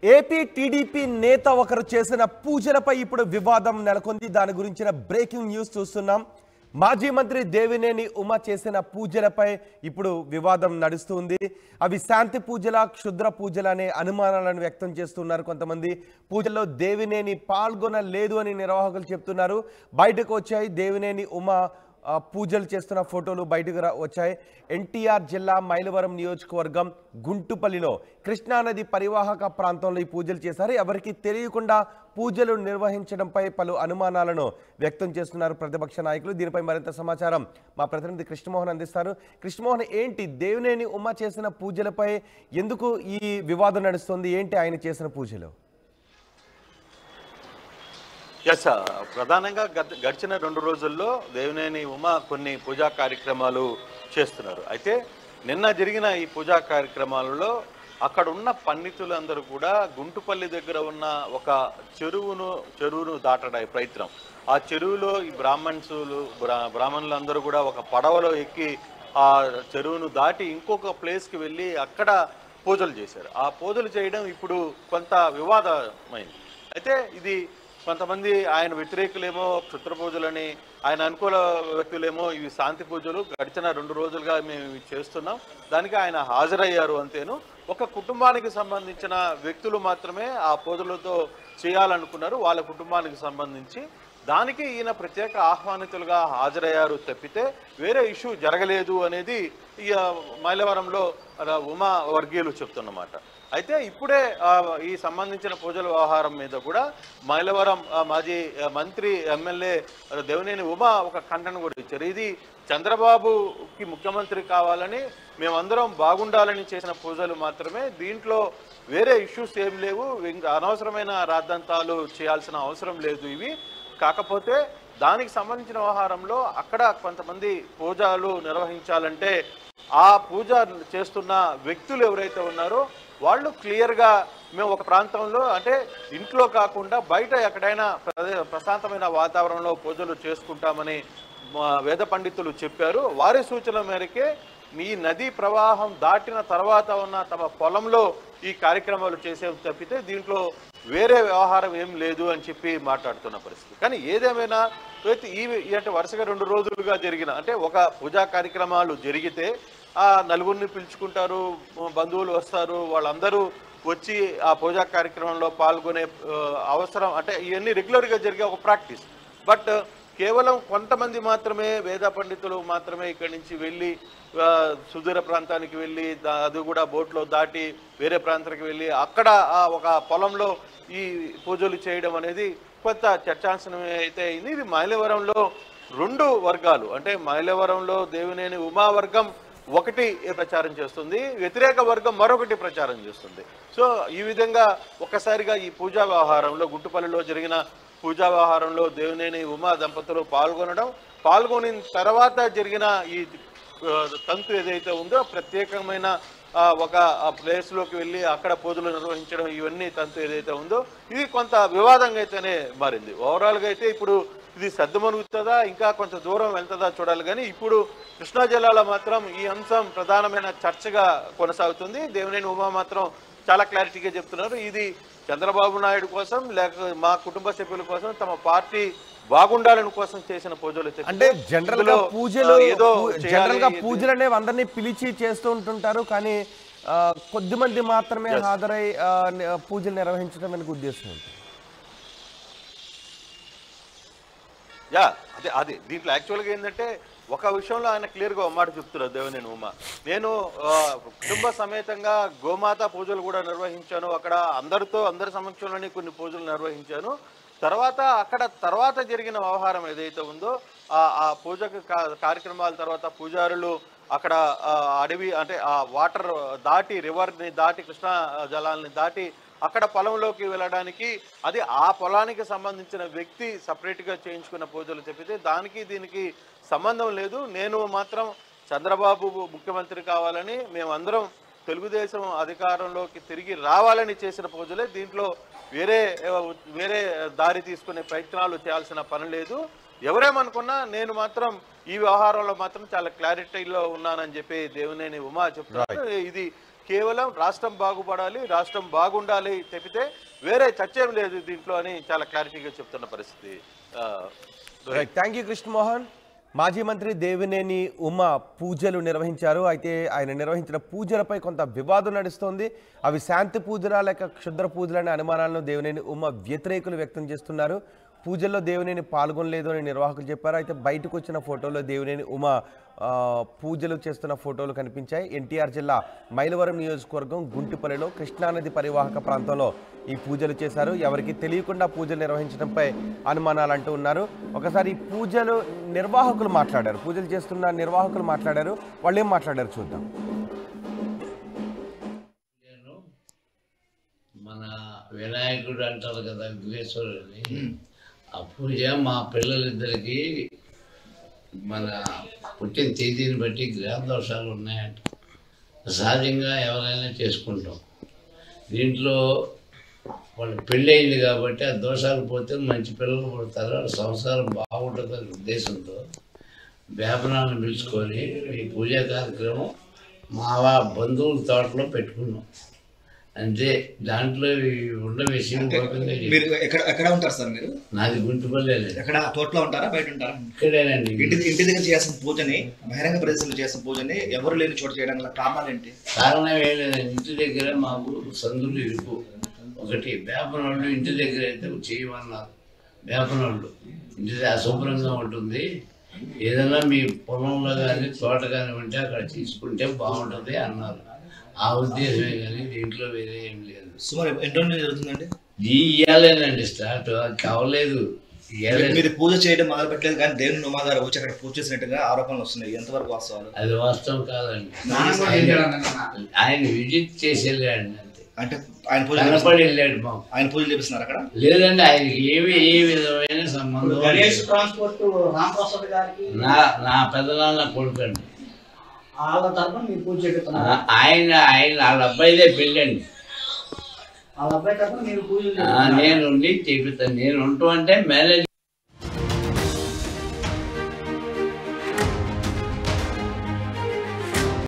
AP TDP నేత ఒకరు చేసిన పూజలపై ఇప్పుడు వివాదం నెలకొంది. దాని గురించిన బ్రేకింగ్ న్యూస్ చూస్తున్నాం. మాజీ మంత్రి దేవినేని ఉమ చేసిన పూజలపై ఇప్పుడు వివాదం నడుస్తుంది. అవి శాంతి పూజల, క్షుద్ర పూజల అనే అనుమానాలను వ్యక్తం చేస్తున్నారు కొంతమంది. పూజల్లో దేవినేని పాల్గొనలేదు అని నిర్వాహకులు చెప్తున్నారు. బయటకు వచ్చాయి దేవినేని ఉమ పూజలు చేస్తున్న ఫోటోలు బయటకు వచ్చాయి. ఎన్టీఆర్ జిల్లా మైలవరం నియోజకవర్గం గుంటుపల్లిలో కృష్ణానది పరివాహక ప్రాంతంలో ఈ పూజలు చేశారు. ఎవరికి తెలియకుండా పూజలు నిర్వహించడంపై పలు అనుమానాలను వ్యక్తం చేస్తున్నారు ప్రతిపక్ష నాయకులు. దీనిపై మరింత సమాచారం మా ప్రతినిధి కృష్ణమోహన్ అందిస్తారు. కృష్ణమోహన్, ఏంటి దేవినేని ఉమ చేసిన పూజలపై ఎందుకు ఈ వివాదం నడుస్తుంది? ఏంటి ఆయన చేసిన పూజలు? ఎస్, ప్రధానంగా గడిచిన 2 రోజుల్లో దేవినేని ఉమ కొన్ని పూజా కార్యక్రమాలు చేస్తున్నారు. అయితే నిన్న జరిగిన ఈ పూజా కార్యక్రమాలలో అక్కడ ఉన్న పండితులందరూ కూడా గుంటుపల్లి దగ్గర ఉన్న ఒక చెరువును దాటడానికి ప్రయత్నం. ఆ చెరువులో ఈ బ్రాహ్మణులందరూ కూడా ఒక పడవలో ఎక్కి ఆ చెరువును దాటి ఇంకొక ప్లేస్కి వెళ్ళి అక్కడ పూజలు చేశారు. ఆ పూజలు చేయడం ఇప్పుడు కొంత వివాదమైంది. అయితే ఇది కొంతమంది ఆయన వ్యతిరేకులేమో క్షుద్ర పూజలని, ఆయన అనుకూల వ్యక్తులేమో ఇవి శాంతి పూజలు, గడిచిన 2 రోజులుగా మేము ఇవి చేస్తున్నాం, దానికి ఆయన హాజరయ్యారు అంతేను. ఒక కుటుంబానికి సంబంధించిన వ్యక్తులు మాత్రమే ఆ పూజలతో చేయాలనుకున్నారు, వాళ్ళ కుటుంబానికి సంబంధించి. దానికి ఈయన ప్రత్యేక ఆహ్వానితులుగా హాజరయ్యారు తప్పితే వేరే ఇష్యూ జరగలేదు అనేది మైలవరంలో ఉమా వర్గీయులు చెప్తున్నమాట. అయితే ఇప్పుడే ఈ సంబంధించిన పూజల వ్యవహారం మీద కూడా మైలవరం మాజీ మంత్రి ఎమ్మెల్యే దేవినేని ఉమ ఒక ఖండన కూడా ఇచ్చారు. ఇది చంద్రబాబుకి ముఖ్యమంత్రి కావాలని మేమందరం బాగుండాలని చేసిన పూజలు మాత్రమే, దీంట్లో వేరే ఇష్యూస్ ఏం లేవు, ఇంకా అనవసరమైన రాద్ధాంతాలు చేయాల్సిన అవసరం లేదు ఇవి. కాకపోతే దానికి సంబంధించిన వ్యవహారంలో అక్కడ కొంతమంది పూజలు నిర్వహించాలంటే ఆ పూజ చేస్తున్న వ్యక్తులు ఎవరైతే ఉన్నారో వాళ్ళు క్లియర్గా మేము ఒక ప్రాంతంలో, అంటే ఇంట్లో కాకుండా బయట ఎక్కడైనా ప్రశాంతమైన వాతావరణంలో పూజలు చేసుకుంటామని వేద పండితులు చెప్పారు. వారి సూచనల మేరకే ఈ నదీ ప్రవాహం దాటిన తర్వాత ఉన్న తమ పొలంలో ఈ కార్యక్రమాలు చేసే తప్పితే దీంట్లో వేరే వ్యవహారం ఏం లేదు అని చెప్పి మాట్లాడుతున్న పరిస్థితి. కానీ ఏదేమైనా అంటే వరుసగా 2 రోజులుగా జరిగిన, అంటే ఒక పూజా కార్యక్రమాలు జరిగితే ఆ నలుగురిని పిలుచుకుంటారు, బంధువులు వస్తారు, వాళ్ళందరూ వచ్చి ఆ పూజా కార్యక్రమంలో పాల్గొనే అవసరం, అంటే ఇవన్నీ రెగ్యులర్గా జరిగే ఒక ప్రాక్టీస్. బట్ కేవలం కొంతమంది మాత్రమే, వేద పండితులు మాత్రమే ఇక్కడి నుంచి వెళ్ళి సుదూర ప్రాంతానికి వెళ్ళి అది కూడా బోట్లో దాటి వేరే ప్రాంతానికి వెళ్ళి అక్కడ ఒక పొలంలో ఈ పూజలు చేయడం అనేది కొంత చర్చాంశనం అయితే అయింది. ఇది మైలవరంలో 2 వర్గాలు, అంటే మైలవరంలో దేవినేని ఉమా వర్గం ఒకటి ప్రచారం చేస్తుంది, వ్యతిరేక వర్గం మరొకటి ప్రచారం చేస్తుంది. సో ఈ విధంగా ఒక్కసారిగా ఈ పూజా వ్యవహారంలో, గుంటుపల్లిలో జరిగిన పూజా వ్యవహారంలో దేవినేని ఉమా దంపతులు పాల్గొనిన తర్వాత జరిగిన ఈ తంతు ఏదైతే ఉందో, ప్రత్యేకమైన ఒక ప్లేస్లోకి వెళ్ళి అక్కడ పూజలు నిర్వహించడం, ఇవన్నీ తంతు ఏదైతే ఉందో ఇది కొంత వివాదంగా అయితేనే మారింది. ఓవరాల్గా అయితే ఇప్పుడు ఇది సద్దుమణుగుతుందా, ఇంకా కొంత దూరం వెళ్తుందా చూడాలి. కానీ ఇప్పుడు కృష్ణా జిల్లాలో మాత్రం ఈ అంశం ప్రధానమైన చర్చగా కొనసాగుతుంది. దేవినేని ఉమా మాత్రం చాలా క్లారిటీగా చెప్తున్నారు, ఇది చంద్రబాబు నాయుడు కోసం లేక మా కుటుంబ సభ్యుల కోసం, తమ పార్టీ బాగుండాలని కోసం చేసిన పూజలు. అంటే జనరల్ గా పూజలు అనేవి అందరినీ పిలిచి చేస్తూ ఉంటుంటారు, కానీ కొద్దిమంది మాత్రమే హాజరై పూజలు నిర్వహించడం అనే ఉద్దేశం ఉంటుంది. అదే దీంట్లో యాక్చువల్గా ఏంటంటే ఒక విషయంలో ఆయన క్లియర్గా మాట చెప్తున్నారు దేవినేని ఉమ, నేను కుటుంబ సమేతంగా గోమాత పూజలు కూడా నిర్వహించాను, అక్కడ అందరి సమక్షంలోనే కొన్ని పూజలు నిర్వహించాను. తర్వాత జరిగిన వ్యవహారం ఏదైతే ఉందో ఆ పూజకు కార్యక్రమాల తర్వాత పూజారులు అక్కడ అడవి, అంటే ఆ వాటర్ దాటి, రివర్ని దాటి, కృష్ణా జలాల్ని దాటి అక్కడ పొలంలోకి వెళ్ళడానికి, అది ఆ పొలానికి సంబంధించిన వ్యక్తి సపరేట్గా చేయించుకున్న పూజలు చెప్పితే దీనికి సంబంధం లేదు. నేను మాత్రం చంద్రబాబు ముఖ్యమంత్రి కావాలని, మేమందరం తెలుగుదేశం అధికారంలోకి తిరిగి రావాలని చేసిన పూజలే, దీంట్లో వేరే దారి తీసుకునే ప్రయత్నాలు చేయాల్సిన పని లేదు. ఎవరేమనుకున్నా నేను మాత్రం ఈ వ్యవహారంలో మాత్రం చాలా క్లారిటీలో ఉన్నానని చెప్పి దేవినేని ఉమా చెప్తున్నారు. ఇది కేవలం రాష్ట్రం బాగుపడాలి, రాష్ట్రం బాగుండాలి తప్పితే వేరే చర్చేం లేదు దీంట్లో అని చాలా క్లారిటీగా చెప్తున్న పరిస్థితి. Thank you Krishnamohan. మాజీ మంత్రి దేవినేని ఉమ పూజలు నిర్వహించారు. అయితే ఆయన నిర్వహించిన పూజలపై కొంత వివాదం నడుస్తోంది. అవి శాంతి పూజలా లేక క్షుద్ర పూజలనే అనుమానాలను దేవినేని ఉమ వ్యతిరేకులు వ్యక్తం చేస్తున్నారు. పూజల్లో దేవినేని పాల్గొనలేదు అని నిర్వాహకులు చెప్పారు. అయితే బయటకు వచ్చిన ఫోటోలో దేవినేని ఉమ పూజలు చేస్తున్న ఫోటోలు కనిపించాయి. ఎన్టీఆర్ జిల్లా మైలవరం నియోజకవర్గం గుంటిపల్లిలో కృష్ణానది పరివాహక ప్రాంతంలో ఈ పూజలు చేశారు. ఎవరికి తెలియకుండా పూజలు నిర్వహించడంపై అనుమానాలు అంటూ ఉన్నారు. ఒకసారి ఈ పూజలు నిర్వాహకులు మాట్లాడారు, పూజలు చేస్తున్న నిర్వాహకులు మాట్లాడారు. వాళ్ళు ఏం మాట్లాడారు చూద్దాం. మన వినాయకుడు అంటారు కదా విఘ్నేశ్వరుని, ఆ పూజ మా పిల్లలిద్దరికి మన పుట్టిన తేదీని బట్టి గ్రహ దోషాలు ఉన్నాయంట. సహజంగా ఎవరైనా చేసుకుంటాం. దీంట్లో వాళ్ళు పెళ్ళయింది కాబట్టి ఆ దోషాలు పోతే మంచి పిల్లలు పుడతారు, వాళ్ళ సంసారం బాగుంటుందనే ఉద్దేశంతో వేపనాలను పిలుచుకొని ఈ పూజా కార్యక్రమం మా బంధువుల తోటలో పెట్టుకున్నాం. అంటే దాంట్లో ఉన్న విషయం మీరు ఎక్కడ ఉంటారు సార్? మీరు నాది గుంటుపల్లి. ఎక్కడ తోటలో ఉంటారా బయట ఉంటారా? ఇక్కడేనండి. ఇంటి దగ్గర చేసిన పూజని బహిరంగ ప్రదేశంలో చేసిన పూజని ఎవరు లేని చోట చేయడం గల కారణాలు ఏంటి? కారణం ఏం లేదండి. ఇంటి దగ్గర మాకు సందులు ఇరుకు. ఒకటి వేపనోళ్ళు ఇంటి దగ్గర అయితే చేయమన్నారు. వేపనోళ్ళు ఇంటి దగ్గర అశుభ్రంగా ఉంటుంది, ఏదైనా మీ పొలంలో కానీ తోట కానీ ఉంటే అక్కడ తీసుకుంటే బాగుంటుంది అన్నారు. ఆ ఉద్దేశమే కానీ దీంట్లో వేరే ఏం లేదు. సుమారు ఎన్ని రోజులు జరుగుతుందండి? ఇయ్యాలేనండి స్టార్ట్ కావలేదు. మీరు పూజ చేయడం మొదలు పెట్టలేదు కానీ దేవుని ఉమా గారు వచ్చి అక్కడ పూజ చేసినట్టుగా ఆరోపణలు వస్తున్నాయి. ఎంతవరకు వాస్తవాలు? అది వాస్తవం కాదండి. ఆయన విజిట్ చేసి వెళ్ళాడు అంతే. అంటే ఆయన పూజ కనపడి వెళ్ళాడు. మాకు ఆయన పూజలు చేపిస్తున్నారు అక్కడ? లేదండి, ఆయనకి ఏ విధమైన సంబంధం. ట్రాన్స్పోర్ట్ రామప్రసాద్ గారికి నా పెద్దనాన్న కొడుకండి. వాళ్ళ తరఫున మీరు పూజ చేపిస్తున్నారు. ఆయన వాళ్ళ అబ్బాయిదే పెళ్ళండి. వాళ్ళ అబ్బాయి తరఫున మీరు పూజలు నేను చేపిస్తాను. నేను ఉంటూ అంటే మేనేజ్